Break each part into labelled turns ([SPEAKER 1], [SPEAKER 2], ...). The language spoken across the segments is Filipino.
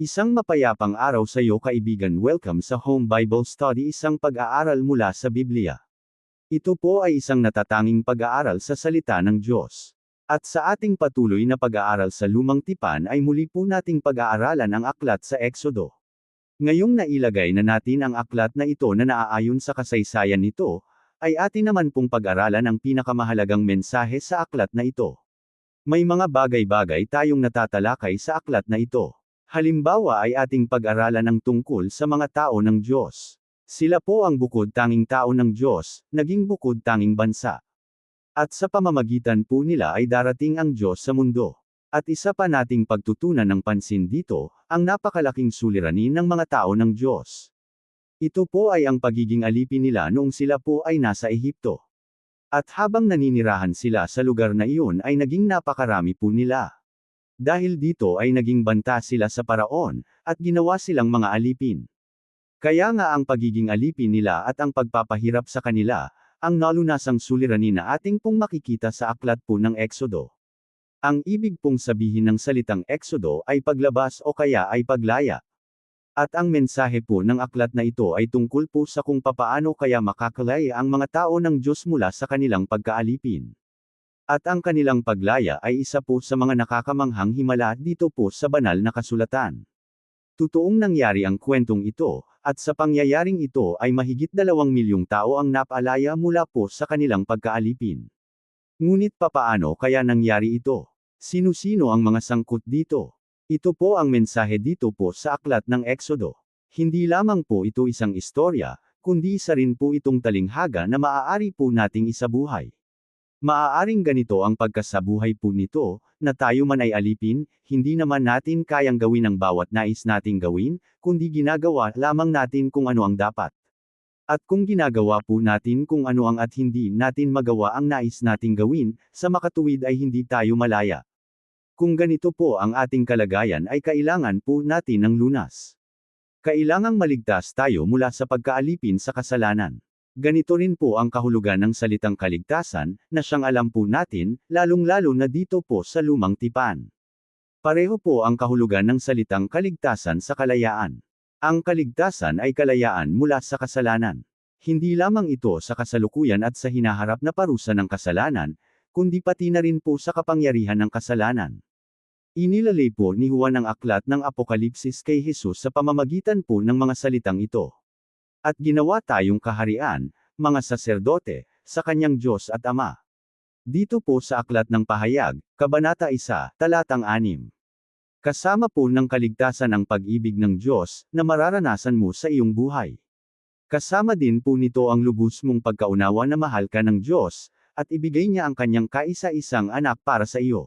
[SPEAKER 1] Isang mapayapang araw sa iyo kaibigan, welcome sa Home Bible Study, isang pag-aaral mula sa Biblia. Ito po ay isang natatanging pag-aaral sa salita ng Diyos. At sa ating patuloy na pag-aaral sa Lumang Tipan ay muli po nating pag-aaralan ang aklat sa Exodo. Ngayong nailagay na natin ang aklat na ito na naaayon sa kasaysayan nito, ay atin naman pong pag-aralan ang pinakamahalagang mensahe sa aklat na ito. May mga bagay-bagay tayong natatalakay sa aklat na ito. Halimbawa ay ating pag-aralan ang tungkol sa mga tao ng Diyos. Sila po ang bukod tanging tao ng Diyos, naging bukod tanging bansa. At sa pamamagitan po nila ay darating ang Diyos sa mundo. At isa pa nating pagtutunan ng pansin dito, ang napakalaking suliranin ng mga tao ng Diyos. Ito po ay ang pagiging alipin nila noong sila po ay nasa Ehipto. At habang naninirahan sila sa lugar na iyon ay naging napakarami po nila. Dahil dito ay naging banta sila sa Paraon, at ginawa silang mga alipin. Kaya nga ang pagiging alipin nila at ang pagpapahirap sa kanila, ang nalunasang suliranin na ating pong makikita sa aklat po ng Exodo. Ang ibig pong sabihin ng salitang Exodo ay paglabas o kaya ay paglaya. At ang mensahe po ng aklat na ito ay tungkol po sa kung papaano kaya makakalaya ang mga tao ng Diyos mula sa kanilang pagkaalipin. At ang kanilang paglaya ay isa po sa mga nakakamanghang himala dito po sa banal na kasulatan. Totoong nangyari ang kwentong ito, at sa pangyayaring ito ay mahigit 2 milyong tao ang napalaya mula po sa kanilang pagkaalipin. Ngunit papaano kaya nangyari ito? Sino-sino ang mga sangkot dito? Ito po ang mensahe dito po sa aklat ng Exodo. Hindi lamang po ito isang istorya, kundi isa rin po itong talinghaga na maaari po nating isabuhay. Maaaring ganito ang pagkasabuhay po nito, na tayo man ay alipin, hindi naman natin kayang gawin ang bawat nais nating gawin, kundi ginagawa lamang natin kung ano ang dapat. At kung ginagawa po natin kung ano ang at hindi natin magawa ang nais nating gawin, sa makatuwid ay hindi tayo malaya. Kung ganito po ang ating kalagayan ay kailangan po natin ng lunas. Kailangang maligtas tayo mula sa pagkaalipin sa kasalanan. Ganito rin po ang kahulugan ng salitang kaligtasan, na siyang alam po natin, lalong-lalo na dito po sa Lumang Tipan. Pareho po ang kahulugan ng salitang kaligtasan sa kalayaan. Ang kaligtasan ay kalayaan mula sa kasalanan. Hindi lamang ito sa kasalukuyan at sa hinaharap na parusa ng kasalanan, kundi pati na rin po sa kapangyarihan ng kasalanan. Inilalay po ni Juan ang aklat ng Apokalipsis kay Jesus sa pamamagitan po ng mga salitang ito. At ginawa tayong kaharian, mga saserdote, sa kanyang Diyos at Ama. Dito po sa aklat ng Pahayag, Kabanata 1, Talatang 6. Kasama po ng kaligtasan ang pag-ibig ng Diyos, na mararanasan mo sa iyong buhay. Kasama din po nito ang lubos mong pagkaunawa na mahal ka ng Diyos, at ibigay niya ang kanyang kaisa-isang anak para sa iyo.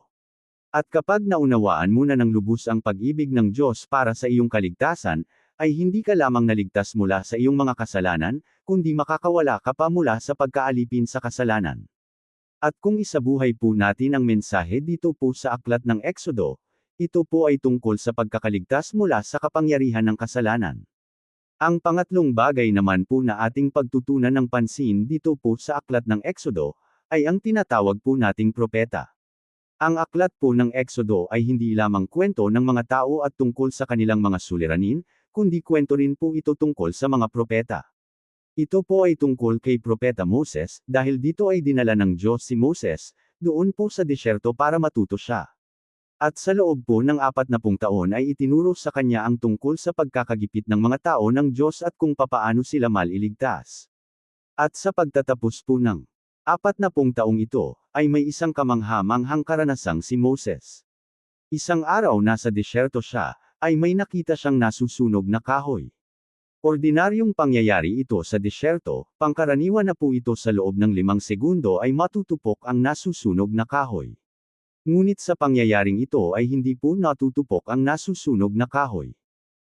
[SPEAKER 1] At kapag naunawaan mo na ng lubos ang pag-ibig ng Diyos para sa iyong kaligtasan, ay hindi ka lamang naligtas mula sa iyong mga kasalanan, kundi makakawala ka pa mula sa pagkaalipin sa kasalanan. At kung isabuhay po natin ang mensahe dito po sa aklat ng Exodo, ito po ay tungkol sa pagkakaligtas mula sa kapangyarihan ng kasalanan. Ang pangatlong bagay naman po na ating pagtutunan ng pansin dito po sa aklat ng Exodo, ay ang tinatawag po nating propeta. Ang aklat po ng Exodo ay hindi lamang kwento ng mga tao at tungkol sa kanilang mga suliranin, kundi kwento rin po ito tungkol sa mga propeta. Ito po ay tungkol kay Propeta Moses, dahil dito ay dinala ng Diyos si Moses, doon po sa disyerto para matuto siya. At sa loob po ng 40 taon ay itinuro sa kanya ang tungkol sa pagkakagipit ng mga tao ng Diyos at kung papaano sila maliligtas. At sa pagtatapos po ng 40 taong ito, ay may isang kamangha-manghang karanasang si Moses. Isang araw nasa disyerto siya, ay may nakita siyang nasusunog na kahoy. Ordinaryong pangyayari ito sa disyerto, pangkaraniwan na po ito sa loob ng 5 segundo ay matutupok ang nasusunog na kahoy. Ngunit sa pangyayaring ito ay hindi po natutupok ang nasusunog na kahoy.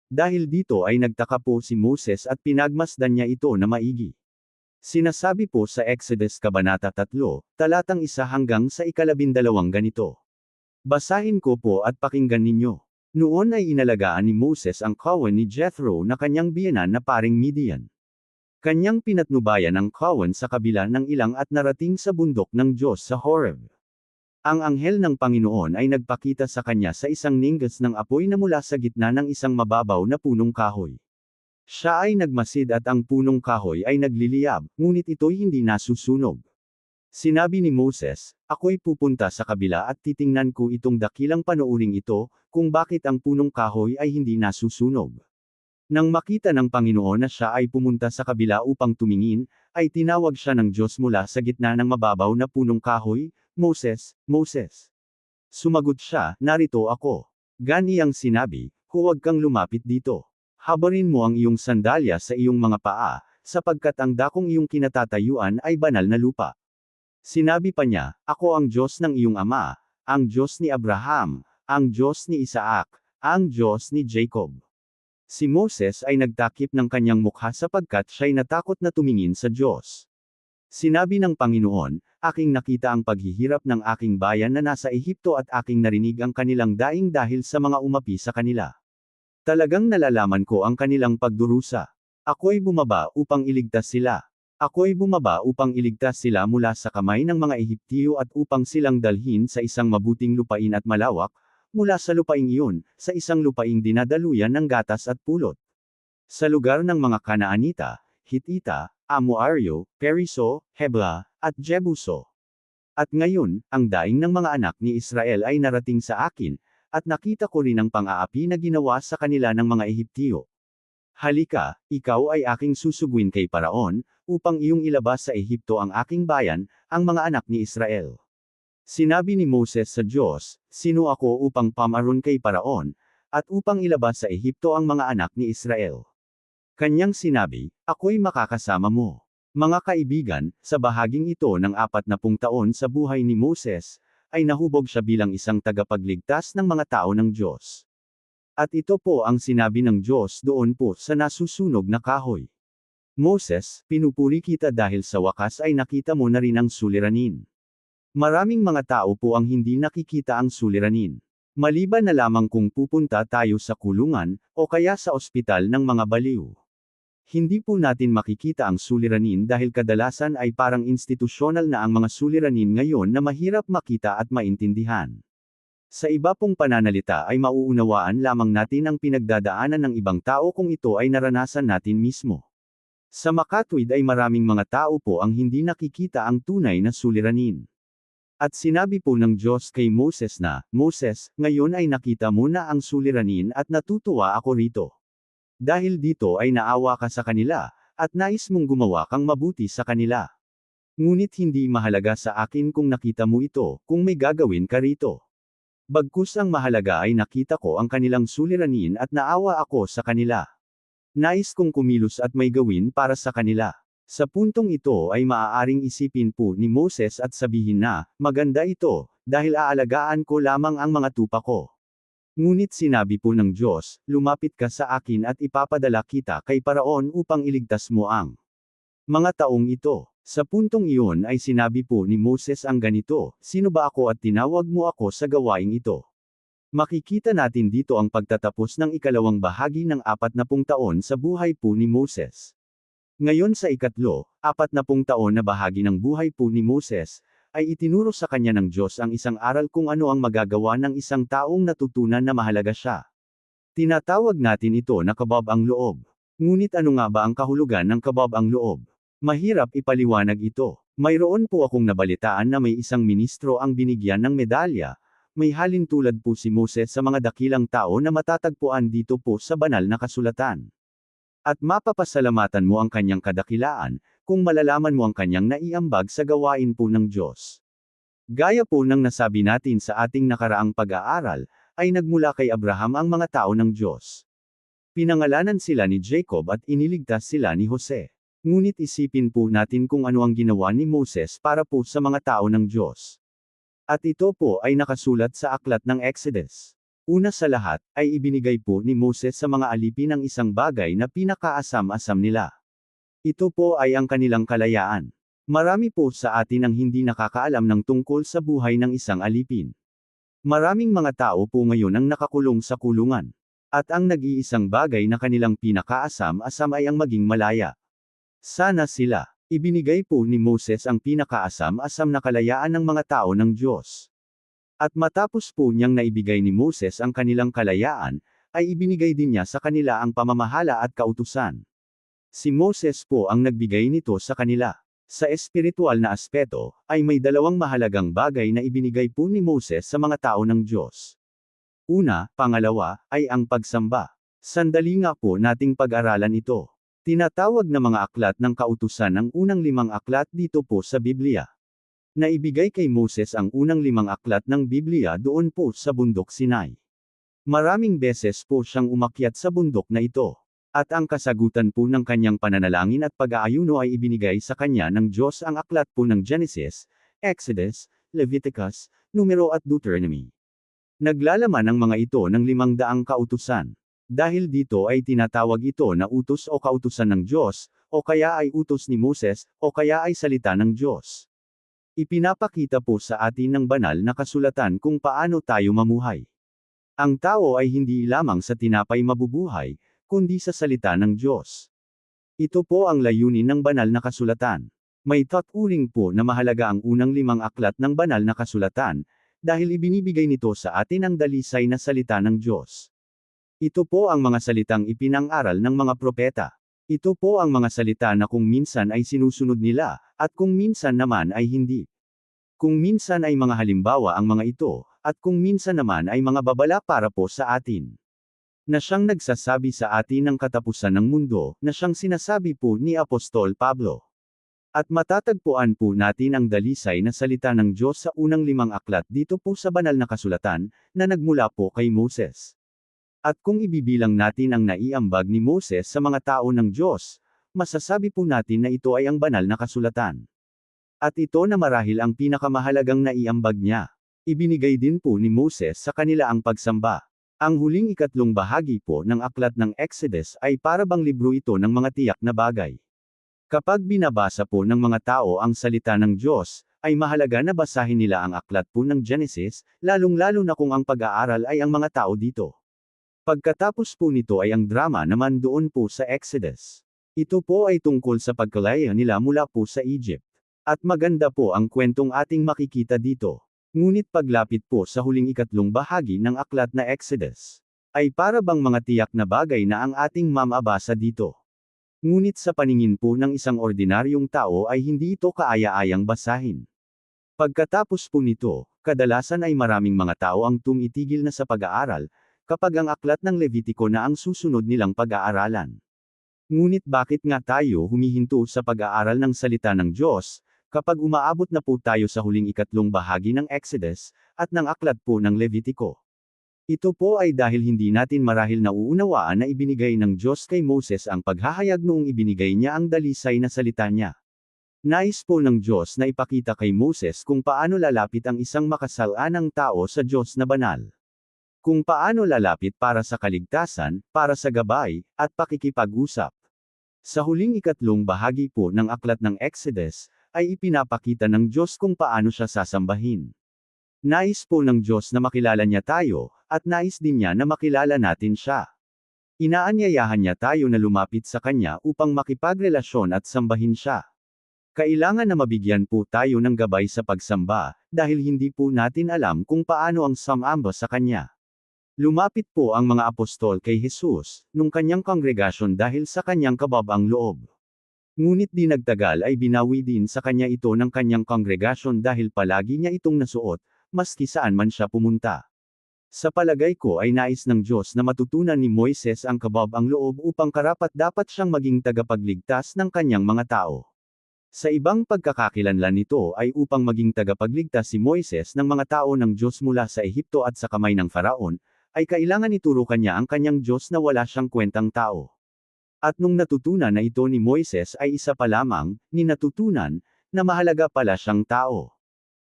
[SPEAKER 1] Dahil dito ay nagtaka po si Moses at pinagmasdan niya ito na maigi. Sinasabi po sa Exodus Kabanata 3, talatang 1 hanggang sa 12 ganito. Basahin ko po at pakinggan ninyo. Noon ay inalagaan ni Moses ang kawan ni Jethro na kanyang biyenan na paring Midian. Kanyang pinatnubayan ang kawan sa kabila ng ilang at narating sa bundok ng Diyos sa Horeb. Ang anghel ng Panginoon ay nagpakita sa kanya sa isang ninggas ng apoy na mula sa gitna ng isang mababaw na punong kahoy. Siya ay nagmasid at ang punong kahoy ay nagliliyab, ngunit ito'y hindi nasusunog. Sinabi ni Moses, "Ako'y pupunta sa kabila at titingnan ko itong dakilang panooring ito, kung bakit ang punong kahoy ay hindi nasusunog." Nang makita ng Panginoon na siya ay pumunta sa kabila upang tumingin, ay tinawag siya ng Diyos mula sa gitna ng mababaw na punong kahoy, "Moses, Moses." Sumagot siya, "Narito ako." Ganiyang sinabi, "Huwag kang lumapit dito. Habarin mo ang iyong sandalya sa iyong mga paa, sapagkat ang dakong iyong kinatatayuan ay banal na lupa." Sinabi pa niya, "Ako ang Diyos ng iyong ama, ang Diyos ni Abraham, ang Diyos ni Isaac, ang Diyos ni Jacob." Si Moses ay nagtakip ng kanyang mukha sapagkat siya'y natakot na tumingin sa Diyos. Sinabi ng Panginoon, "Aking nakita ang paghihirap ng aking bayan na nasa Ehipto at aking narinig ang kanilang daing dahil sa mga umapi sa kanila. Talagang nalalaman ko ang kanilang pagdurusa. Ako'y bumaba upang iligtas sila. Ako'y bumaba upang iligtas sila mula sa kamay ng mga Ehiptyo at upang silang dalhin sa isang mabuting lupain at malawak, mula sa lupaing iyon, sa isang lupaing dinadaluyan ng gatas at pulot. Sa lugar ng mga Kanaanita, Hitita, Amoaryo, Periso, Hebla, at Jebuso. At ngayon, ang daing ng mga anak ni Israel ay narating sa akin, at nakita ko rin ang pang-aapi na ginawa sa kanila ng mga Ehiptyo. Halika, ikaw ay aking susuguin kay Paraon, upang iyong ilabas sa Ehipto ang aking bayan, ang mga anak ni Israel." Sinabi ni Moses sa Diyos, "Sino ako upang pamaron kay Paraon, at upang ilabas sa Ehipto ang mga anak ni Israel?" Kanyang sinabi, "Ako'y makakasama mo." Mga kaibigan, sa bahaging ito ng 40 taon sa buhay ni Moses, ay nahubog siya bilang isang tagapagligtas ng mga tao ng Diyos. At ito po ang sinabi ng Diyos doon po sa nasusunog na kahoy. "Moses, pinupuri kita dahil sa wakas ay nakita mo na rin ang suliranin." Maraming mga tao po ang hindi nakikita ang suliranin. Maliban na lamang kung pupunta tayo sa kulungan, o kaya sa ospital ng mga baliw. Hindi po natin makikita ang suliranin dahil kadalasan ay parang institusyonal na ang mga suliranin ngayon na mahirap makita at maintindihan. Sa iba pong pananalita ay mauunawaan lamang natin ang pinagdadaanan ng ibang tao kung ito ay naranasan natin mismo. Sa makatwid ay maraming mga tao po ang hindi nakikita ang tunay na suliranin. At sinabi po ng Diyos kay Moses na, "Moses, ngayon ay nakita mo na ang suliranin at natutuwa ako rito. Dahil dito ay naawa ka sa kanila, at nais mong gumawa kang mabuti sa kanila. Ngunit hindi mahalaga sa akin kung nakita mo ito, kung may gagawin ka rito. Bagkus ang mahalaga ay nakita ko ang kanilang suliranin at naawa ako sa kanila. Nais kong kumilos at may gawin para sa kanila." Sa puntong ito ay maaaring isipin po ni Moses at sabihin na, "Maganda ito, dahil aalagaan ko lamang ang mga tupa ko." Ngunit sinabi po ng Diyos, "Lumapit ka sa akin at ipapadala kita kay Paraon upang iligtas mo ang mga taong ito." Sa puntong iyon ay sinabi po ni Moses ang ganito, "Sino ba ako at tinawag mo ako sa gawaing ito?" Makikita natin dito ang pagtatapos ng ikalawang bahagi ng 40 taon sa buhay po ni Moses. Ngayon sa ikatlo, 40 taon na bahagi ng buhay po ni Moses, ay itinuro sa kanya ng Diyos ang isang aral kung ano ang magagawa ng isang taong natutunan na mahalaga siya. Tinatawag natin ito na kabab ang loob. Ngunit ano nga ba ang kahulugan ng kabab ang loob? Mahirap ipaliwanag ito. Mayroon po akong nabalitaan na may isang ministro ang binigyan ng medalya. May halin tulad po si Moses sa mga dakilang tao na matatagpuan dito po sa banal na kasulatan. At mapapasalamatan mo ang kanyang kadakilaan, kung malalaman mo ang kanyang naiambag sa gawain po ng Diyos. Gaya po ng nasabi natin sa ating nakaraang pag-aaral, ay nagmula kay Abraham ang mga tao ng Diyos. Pinangalanan sila ni Jacob at iniligtas sila ni Jose. Ngunit isipin po natin kung ano ang ginawa ni Moses para po sa mga tao ng Diyos. At ito po ay nakasulat sa aklat ng Exodus. Una sa lahat, ay ibinigay po ni Moses sa mga alipin ang isang bagay na pinakaasam-asam nila. Ito po ay ang kanilang kalayaan. Marami po sa atin ang hindi nakakaalam ng tungkol sa buhay ng isang alipin. Maraming mga tao po ngayon ang nakakulong sa kulungan. At ang nag-iisang bagay na kanilang pinakaasam-asam ay ang maging malaya. Sana sila. Ibinigay po ni Moses ang pinakaasam-asam na kalayaan ng mga tao ng Diyos. At matapos po niyang naibigay ni Moses ang kanilang kalayaan, ay ibinigay din niya sa kanila ang pamamahala at kautusan. Si Moses po ang nagbigay nito sa kanila. Sa espiritual na aspeto, ay may dalawang mahalagang bagay na ibinigay po ni Moses sa mga tao ng Diyos. Pangalawa, ay ang pagsamba. Sandali nga po nating pag-aralan ito. Tinatawag na mga aklat ng kautusan ang unang 5 aklat dito po sa Biblia. Naibigay kay Moses ang unang 5 aklat ng Biblia doon po sa bundok Sinai. Maraming beses po siyang umakyat sa bundok na ito. At ang kasagutan po ng kanyang pananalangin at pag-aayuno ay ibinigay sa kanya ng Diyos ang aklat po ng Genesis, Exodus, Leviticus, Numero at Deuteronomy. Naglalaman ang mga ito ng 500 kautusan. Dahil dito ay tinatawag ito na utos o kautusan ng Diyos, o kaya ay utos ni Moses, o kaya ay salita ng Diyos. Ipinapakita po sa atin ng banal na kasulatan kung paano tayo mamuhay. Ang tao ay hindi lamang sa tinapay mabubuhay, kundi sa salita ng Diyos. Ito po ang layunin ng banal na kasulatan. May tuturing po na mahalaga ang unang 5 aklat ng banal na kasulatan, dahil ibinibigay nito sa atin ang dalisay na salita ng Diyos. Ito po ang mga salitang ipinang-aral ng mga propeta. Ito po ang mga salita na kung minsan ay sinusunod nila, at kung minsan naman ay hindi. Kung minsan ay mga halimbawa ang mga ito, at kung minsan naman ay mga babala para po sa atin. Na siyang nagsasabi sa atin ng katapusan ng mundo, na siyang sinasabi po ni Apostol Pablo. At matatagpuan po natin ang dalisay na salita ng Diyos sa unang 5 aklat dito po sa banal na kasulatan, na nagmula po kay Moses. At kung ibibilang natin ang naiambag ni Moses sa mga tao ng Diyos, masasabi po natin na ito ay ang banal na kasulatan. At ito na marahil ang pinakamahalagang naiambag niya. Ibinigay din po ni Moses sa kanila ang pagsamba. Ang huling 3 bahagi po ng aklat ng Exodus ay para bang libro ito ng mga tiyak na bagay. Kapag binabasa po ng mga tao ang salita ng Diyos, ay mahalaga na basahin nila ang aklat po ng Genesis, lalong-lalo na kung ang pag-aaral ay ang mga tao dito. Pagkatapos po nito ay ang drama naman doon po sa Exodus. Ito po ay tungkol sa pagkalaya nila mula po sa Egypt. At maganda po ang kwentong ating makikita dito. Ngunit paglapit po sa huling 3 bahagi ng aklat na Exodus, ay para bang mga tiyak na bagay na ang ating mamabasa dito. Ngunit sa paningin po ng isang ordinaryong tao ay hindi ito kaaya-ayang basahin. Pagkatapos po nito, kadalasan ay maraming mga tao ang tumitigil na sa pag-aaral, kapag ang aklat ng Levitiko na ang susunod nilang pag-aaralan. Ngunit bakit nga tayo humihinto sa pag-aaral ng salita ng Diyos, kapag umaabot na po tayo sa huling 3 bahagi ng Exodus, at ng aklat po ng Levitiko? Ito po ay dahil hindi natin marahil nauunawaan na ibinigay ng Diyos kay Moses ang paghahayag noong ibinigay niya ang dalisay na salita niya. Nais po ng Diyos na ipakita kay Moses kung paano lalapit ang isang makasalanang tao sa Diyos na banal. Kung paano lalapit para sa kaligtasan, para sa gabay, at pakikipag-usap. Sa huling 3 bahagi po ng aklat ng Exodus, ay ipinapakita ng Diyos kung paano siya sasambahin. Nais po ng Diyos na makilala niya tayo, at nais din niya na makilala natin siya. Inaanyayahan niya tayo na lumapit sa Kanya upang makipagrelasyon at sambahin siya. Kailangan na mabigyan po tayo ng gabay sa pagsamba, dahil hindi po natin alam kung paano ang sumamba sa Kanya. Lumapit po ang mga apostol kay Jesus, nung kanyang kongregasyon dahil sa kanyang kababang loob. Ngunit di nagtagal ay binawi din sa kanya ito ng kanyang kongregasyon dahil palagi niya itong nasuot, maski saan man siya pumunta. Sa palagay ko ay nais ng Diyos na matutunan ni Moises ang kababang loob upang karapat-dapat siyang maging tagapagligtas ng kanyang mga tao. Sa ibang pagkakakilanlan nito ay upang maging tagapagligtas si Moises ng mga tao ng Diyos mula sa Ehipto at sa kamay ng Faraon, ay kailangan ituro kanya ang kanyang Diyos na wala siyang kwentang tao. At nung natutunan na ito ni Moises ay isa pa lamang, ni natutunan, na mahalaga pala siyang tao.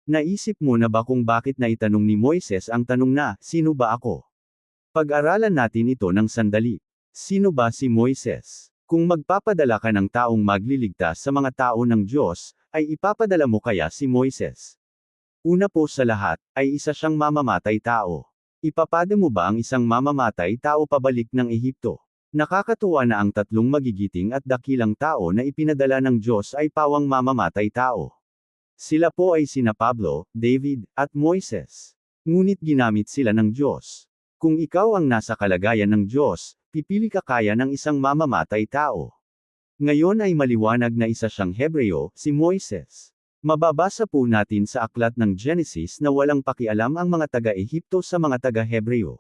[SPEAKER 1] Naisip mo na ba kung bakit naitanong ni Moises ang tanong na, sino ba ako? Pag-aralan natin ito ng sandali. Sino ba si Moises? Kung magpapadala ka ng taong magliligtas sa mga tao ng Diyos, ay ipapadala mo kaya si Moises? Una po sa lahat, ay isa siyang mamamatay tao. Ipapada mo ba ang isang mamamatay tao pabalik ng Ehipto? Nakakatuwa na ang 3 magigiting at dakilang tao na ipinadala ng Diyos ay pawang mamamatay tao. Sila po ay sina Pablo, David, at Moises. Ngunit ginamit sila ng Diyos. Kung ikaw ang nasa kalagayan ng Diyos, pipili ka kaya ng isang mamamatay tao. Ngayon ay maliwanag na isa siyang Hebreo, si Moises. Mababasa po natin sa aklat ng Genesis na walang pakialam ang mga taga-Ehipto sa mga taga-Hebreo.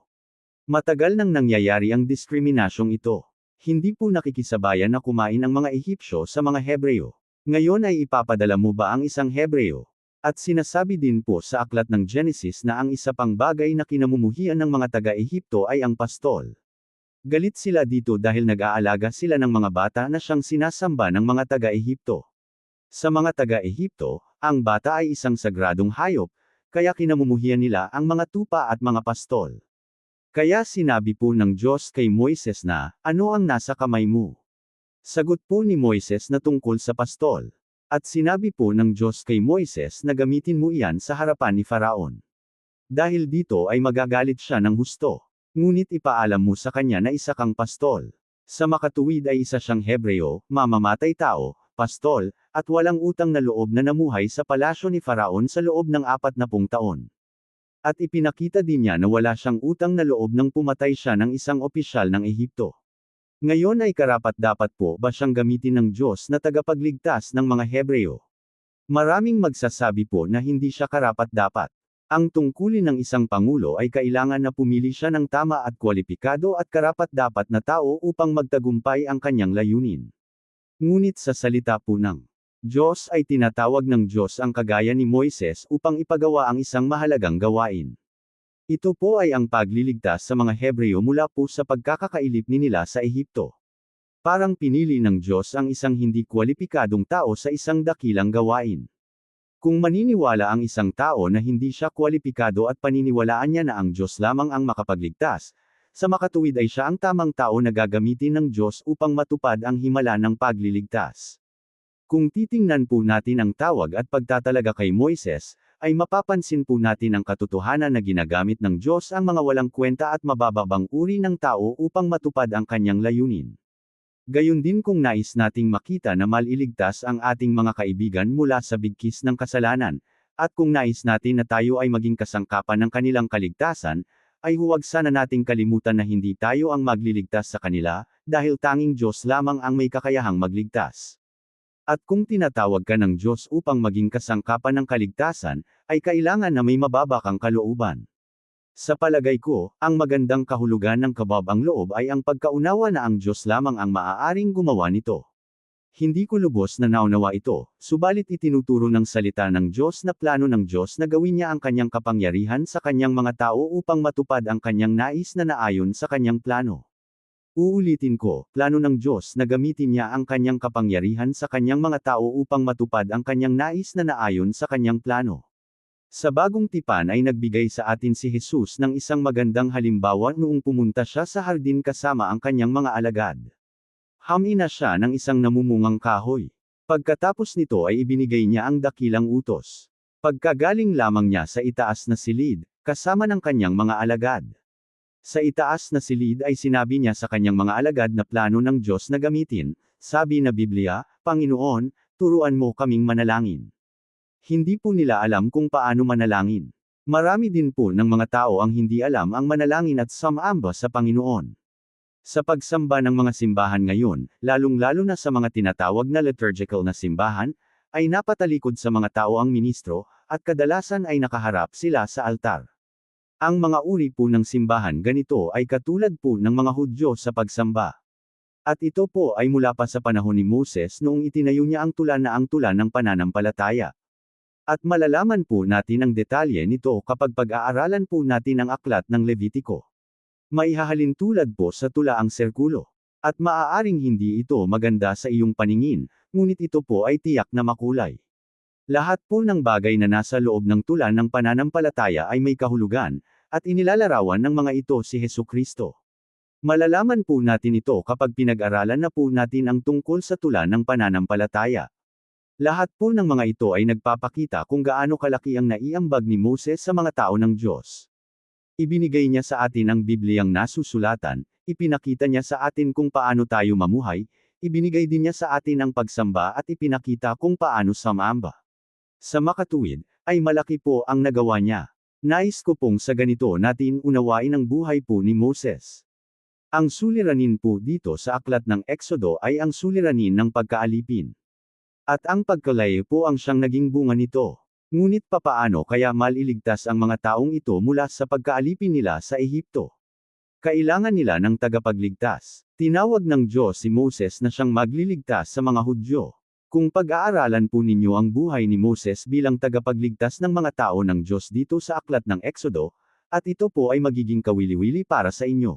[SPEAKER 1] Matagal nang nangyayari ang diskriminasyong ito. Hindi po nakikisabayan na kumain ang mga Ehipsyo sa mga Hebreo. Ngayon ay ipapadala mo ba ang isang Hebreo? At sinasabi din po sa aklat ng Genesis na ang isa pang bagay na kinamumuhian ng mga taga-Ehipto ay ang pastol. Galit sila dito dahil nag-aalaga sila ng mga bata na siyang sinasamba ng mga taga-Ehipto. Sa mga taga-Ehipto, ang bata ay isang sagradong hayop, kaya kinamumuhian nila ang mga tupa at mga pastol. Kaya sinabi po ng Diyos kay Moises na, "Ano ang nasa kamay mo?" Sagot po ni Moises na tungkol sa pastol. At sinabi po ng Diyos kay Moises na gamitin mo iyan sa harapan ni Faraon. Dahil dito ay magagalit siya ng husto. Ngunit ipaalam mo sa kanya na isa kang pastol. Sa makatuwid ay isa siyang Hebreo, mamamatay tao, pastol, at walang utang na loob na namuhay sa palasyo ni Faraon sa loob ng 40 taon. At ipinakita din niya na wala siyang utang na loob nang pumatay siya ng isang opisyal ng Ehipto. Ngayon ay karapat-dapat po ba siyang gamitin ng Diyos na tagapagligtas ng mga Hebreo? Maraming magsasabi po na hindi siya karapat-dapat. Ang tungkulin ng isang pangulo ay kailangan na pumili siya ng tama at kwalipikado at karapat-dapat na tao upang magtagumpay ang kanyang layunin. Ngunit sa salita po ng Diyos ay tinatawag ng Diyos ang kagaya ni Moises upang ipagawa ang isang mahalagang gawain. Ito po ay ang pagliligtas sa mga Hebreo mula po sa pagkakakailip nila sa Ehipto. Parang pinili ng Diyos ang isang hindi kwalipikadong tao sa isang dakilang gawain. Kung maniniwala ang isang tao na hindi siya kwalipikado at paniniwalaan niya na ang Diyos lamang ang makapagligtas, sa makatuwid ay siya ang tamang tao na gagamitin ng Diyos upang matupad ang himala ng pagliligtas. Kung titingnan po natin ang tawag at pagtatalaga kay Moises, ay mapapansin po natin ang katotohanan na ginagamit ng Diyos ang mga walang kwenta at mabababang uri ng tao upang matupad ang kanyang layunin. Gayon din kung nais nating makita na maliligtas ang ating mga kaibigan mula sa bigkis ng kasalanan, at kung nais natin na tayo ay maging kasangkapan ng kanilang kaligtasan, ay huwag sana nating kalimutan na hindi tayo ang magliligtas sa kanila, dahil tanging Diyos lamang ang may kakayahang magligtas. At kung tinatawag ka ng Diyos upang maging kasangkapan ng kaligtasan, ay kailangan na may mababa kang kalooban. Sa palagay ko, ang magandang kahulugan ng kababang loob ay ang pagkaunawa na ang Diyos lamang ang maaaring gumawa nito. Hindi ko lubos na naunawa ito, subalit itinuturo ng salita ng Diyos na plano ng Diyos na gawin niya ang kanyang kapangyarihan sa kanyang mga tao upang matupad ang kanyang nais na naayon sa kanyang plano. Uulitin ko, plano ng Diyos na gamitin niya ang kanyang kapangyarihan sa kanyang mga tao upang matupad ang kanyang nais na naayon sa kanyang plano. Sa bagong tipan ay nagbigay sa atin si Jesus ng isang magandang halimbawa noong pumunta siya sa hardin kasama ang kanyang mga alagad. Hamina siya ng isang namumungang kahoy. Pagkatapos nito ay ibinigay niya ang dakilang utos. Pagkagaling lamang niya sa itaas na silid, kasama ng kanyang mga alagad. Sa itaas na silid ay sinabi niya sa kanyang mga alagad na plano ng Diyos na gamitin, sabi na Biblia, "Panginoon, turuan mo kaming manalangin." Hindi po nila alam kung paano manalangin. Marami din po ng mga tao ang hindi alam ang manalangin at sumamba sa Panginoon. Sa pagsamba ng mga simbahan ngayon, lalong-lalo na sa mga tinatawag na liturgical na simbahan, ay napatalikod sa mga tao ang ministro, at kadalasan ay nakaharap sila sa altar. Ang mga uri po ng simbahan ganito ay katulad po ng mga Hudyo sa pagsamba. At ito po ay mula pa sa panahon ni Moses noong itinayo niya ang tulan na ang tulan ng pananampalataya. At malalaman po natin ang detalye nito kapag pag-aaralan po natin ang aklat ng Levitiko. Maihahalin tulad po sa tula ang serkulo. At maaaring hindi ito maganda sa iyong paningin, ngunit ito po ay tiyak na makulay. Lahat po ng bagay na nasa loob ng tulan ng pananampalataya ay may kahulugan, at inilalarawan ng mga ito si Hesukristo. Malalaman po natin ito kapag pinag-aralan na po natin ang tungkol sa tulan ng pananampalataya. Lahat po ng mga ito ay nagpapakita kung gaano kalaki ang naiambag ni Moses sa mga tao ng Diyos. Ibinigay niya sa atin ang Bibliyang nasusulatan, ipinakita niya sa atin kung paano tayo mamuhay, ibinigay din niya sa atin ang pagsamba at ipinakita kung paano sumamba. Sa makatuwid, ay malaki po ang nagawa niya. Nais ko pong sa ganito natin unawain ang buhay po ni Moses. Ang suliranin po dito sa aklat ng Exodo ay ang suliranin ng pagkaalipin. At ang pagkalayo po ang siyang naging bunga nito. Ngunit papaano kaya maliligtas ang mga taong ito mula sa pagkaalipin nila sa Ehipto? Kailangan nila ng tagapagligtas. Tinawag ng Diyos si Moses na siyang magliligtas sa mga Hudyo. Kung pag-aaralan po ninyo ang buhay ni Moses bilang tagapagligtas ng mga tao ng Diyos dito sa aklat ng Exodo, at ito po ay magiging kawili-wili para sa inyo.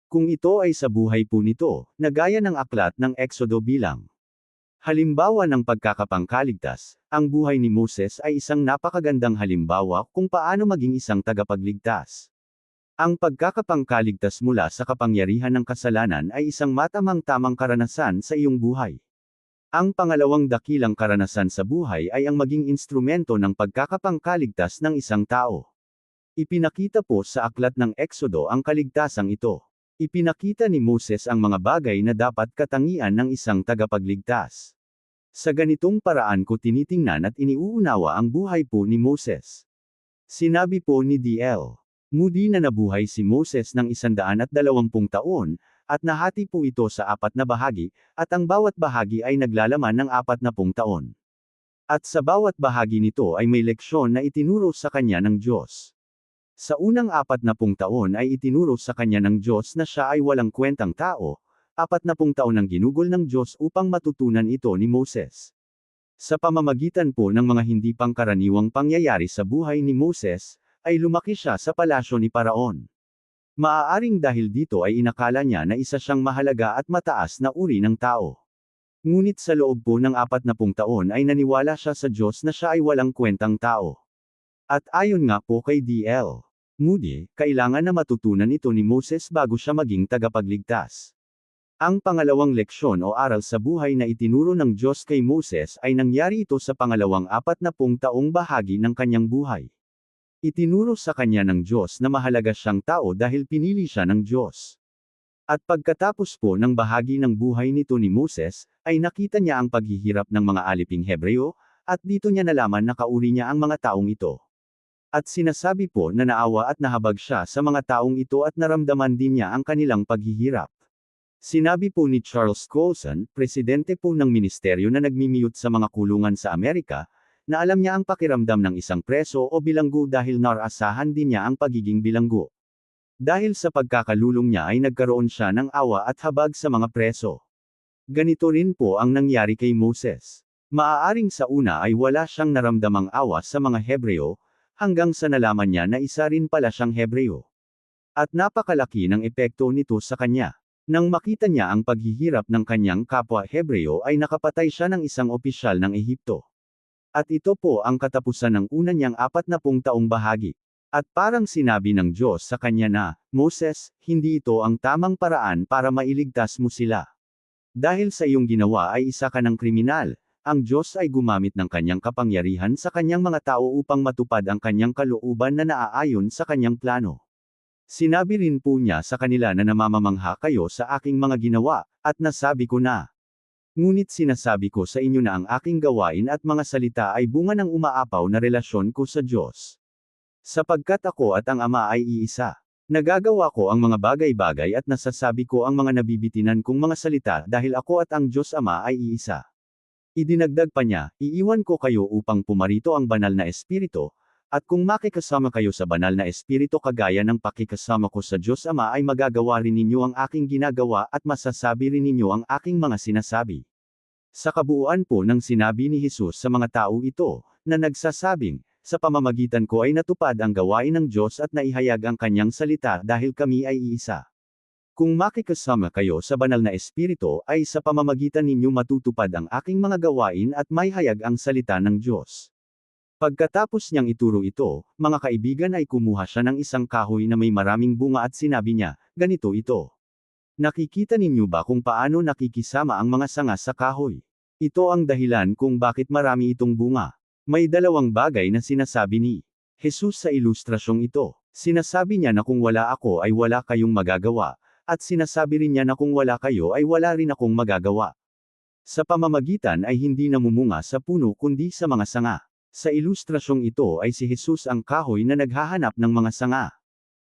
[SPEAKER 1] Kung ito ay sa buhay po nito, na gaya ng aklat ng Exodo bilang halimbawa ng pagkakapangkaligtas, ang buhay ni Moses ay isang napakagandang halimbawa kung paano maging isang tagapagligtas. Ang pagkakapangkaligtas mula sa kapangyarihan ng kasalanan ay isang matamang-tamang karanasan sa iyong buhay. Ang pangalawang dakilang karanasan sa buhay ay ang maging instrumento ng pagkakapangkaligtas ng isang tao. Ipinakita po sa aklat ng Exodo ang kaligtasang ito. Ipinakita ni Moses ang mga bagay na dapat katangian ng isang tagapagligtas. Sa ganitong paraan ko tinitingnan at iniuunawa ang buhay po ni Moses. Sinabi po ni D.L. Moody na nabuhay si Moses ng 120 taon, at nahati po ito sa 4 na bahagi, at ang bawat bahagi ay naglalaman ng 40 taon. At sa bawat bahagi nito ay may leksyon na itinuro sa kanya ng Diyos. Sa unang 40 taon ay itinuro sa kanya ng Diyos na siya ay walang kwentang tao, 40 taon ang ginugol ng Diyos upang matutunan ito ni Moses. Sa pamamagitan po ng mga hindi pangkaraniwang pangyayari sa buhay ni Moses, ay lumaki siya sa palasyo ni Paraon. Maaaring dahil dito ay inakala niya na isa siyang mahalaga at mataas na uri ng tao. Ngunit sa loob po ng 40 taon ay naniwala siya sa Diyos na siya ay walang kwentang tao. At ayon nga po kay D.L. Moody, kailangan na matutunan ito ni Moses bago siya maging tagapagligtas. Ang pangalawang leksyon o aral sa buhay na itinuro ng Diyos kay Moses ay nangyari ito sa pangalawang 40 taong bahagi ng kanyang buhay. Itinuro sa kanya ng Diyos na mahalaga siyang tao dahil pinili siya ng Diyos. At pagkatapos po ng bahagi ng buhay nito ni Moses, ay nakita niya ang paghihirap ng mga aliping Hebreo, at dito niya nalaman na kauri niya ang mga taong ito. At sinasabi po na naawa at nahabag siya sa mga taong ito at naramdaman din niya ang kanilang paghihirap. Sinabi po ni Charles Colson, presidente po ng ministeryo na nagmimiyut sa mga kulungan sa Amerika, na alam niya ang pakiramdam ng isang preso o bilanggo dahil narasahan din niya ang pagiging bilanggo. Dahil sa pagkakalulong niya ay nagkaroon siya ng awa at habag sa mga preso. Ganito rin po ang nangyari kay Moses. Maaaring sa una ay wala siyang naramdamang awa sa mga Hebreo, hanggang sa nalaman niya na isa rin pala siyang Hebreo. At napakalaki ng epekto nito sa kanya. Nang makita niya ang paghihirap ng kanyang kapwa Hebreo ay nakapatay siya ng isang opisyal ng Ehipto. At ito po ang katapusan ng una niyang 40 taong bahagi. At parang sinabi ng Diyos sa kanya na, Moses, hindi ito ang tamang paraan para mailigtas mo sila. Dahil sa iyong ginawa ay isa ka ng kriminal, ang Diyos ay gumamit ng kanyang kapangyarihan sa kanyang mga tao upang matupad ang kanyang kalooban na naaayon sa kanyang plano. Sinabi rin po niya sa kanila na namamamangha kayo sa aking mga ginawa, at nasabi ko na. Ngunit sinasabi ko sa inyo na ang aking gawain at mga salita ay bunga ng umaapaw na relasyon ko sa Diyos. Sapagkat ako at ang Ama ay iisa. Nagagawa ko ang mga bagay-bagay at nasasabi ko ang mga nabibitinan kong mga salita dahil ako at ang Diyos Ama ay iisa. Idinagdag pa niya, iiwan ko kayo upang pumarito ang banal na Espiritu, at kung makikasama kayo sa banal na Espiritu kagaya ng pakikasama ko sa Diyos Ama ay magagawa rin ninyo ang aking ginagawa at masasabi rin ninyo ang aking mga sinasabi. Sa kabuuan po ng sinabi ni Jesus sa mga tao ito, na nagsasabing, sa pamamagitan ko ay natupad ang gawain ng Diyos at naihayag ang kanyang salita dahil kami ay iisa. Kung makikasama kayo sa banal na Espiritu ay sa pamamagitan ninyo matutupad ang aking mga gawain at maihayag ang salita ng Diyos. Pagkatapos niyang ituro ito, mga kaibigan ay kumuha siya ng isang kahoy na may maraming bunga at sinabi niya, ganito ito. Nakikita ninyo ba kung paano nakikisama ang mga sanga sa kahoy? Ito ang dahilan kung bakit marami itong bunga. May dalawang bagay na sinasabi ni Jesus sa ilustrasyong ito. Sinasabi niya na kung wala ako ay wala kayong magagawa, at sinasabi rin niya na kung wala kayo ay wala rin akong magagawa. Sa pamamagitan ay hindi namumunga sa puno kundi sa mga sanga. Sa ilustrasyong ito ay si Jesus ang kahoy na naghahanap ng mga sanga.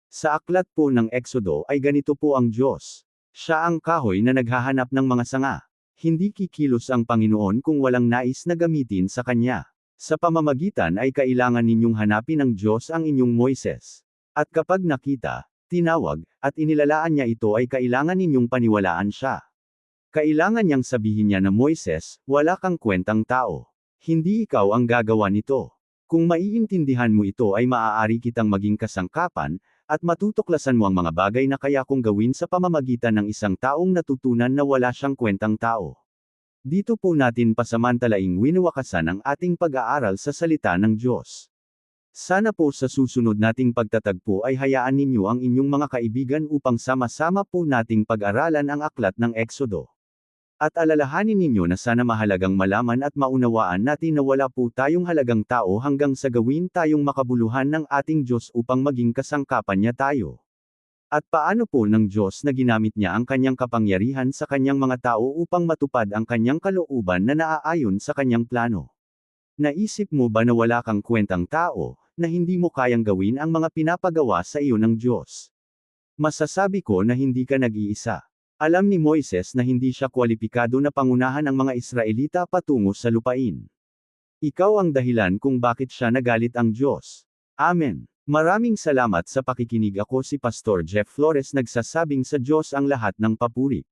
[SPEAKER 1] Sa aklat po ng Exodo ay ganito po ang Diyos. Siya ang kahoy na naghahanap ng mga sanga. Hindi kikilos ang Panginoon kung walang nais na gamitin sa Kanya. Sa pamamagitan ay kailangan ninyong hanapin ng Diyos ang inyong Moises. At kapag nakita, tinawag, at inilalaan niya ito ay kailangan ninyong paniwalaan siya. Kailangan niyang sabihin niya na Moises, wala kang kwentang tao. Hindi ikaw ang gagawa nito. Kung maiintindihan mo ito ay maaari kitang maging kasangkapan, at matutuklasan mo ang mga bagay na kaya kong gawin sa pamamagitan ng isang taong natutunan na wala siyang kwentang tao. Dito po natin pasamantalaing winawakasan ang ating pag-aaral sa salita ng Diyos. Sana po sa susunod nating pagtatagpo ay hayaan ninyo ang inyong mga kaibigan upang sama-sama po nating pag-aralan ang aklat ng Exodo. At alalahanin ninyo na sana mahalagang malaman at maunawaan natin na wala po tayong halagang tao hanggang sa gawin tayong makabuluhan ng ating Diyos upang maging kasangkapan niya tayo. At paano po ng Diyos na ginamit niya ang kanyang kapangyarihan sa kanyang mga tao upang matupad ang kanyang kalooban na naaayon sa kanyang plano. Naisip mo ba na wala kang kwentang tao, na hindi mo kayang gawin ang mga pinapagawa sa iyo ng Diyos? Masasabi ko na hindi ka nag-iisa. Alam ni Moises na hindi siya kwalipikado na pangunahan ang mga Israelita patungo sa lupain. Ikaw ang dahilan kung bakit siya nagalit ang Diyos. Amen. Maraming salamat sa pakikinig. Ako si Pastor Jeff Flores, nagsasabing sa Diyos ang lahat ng papuri.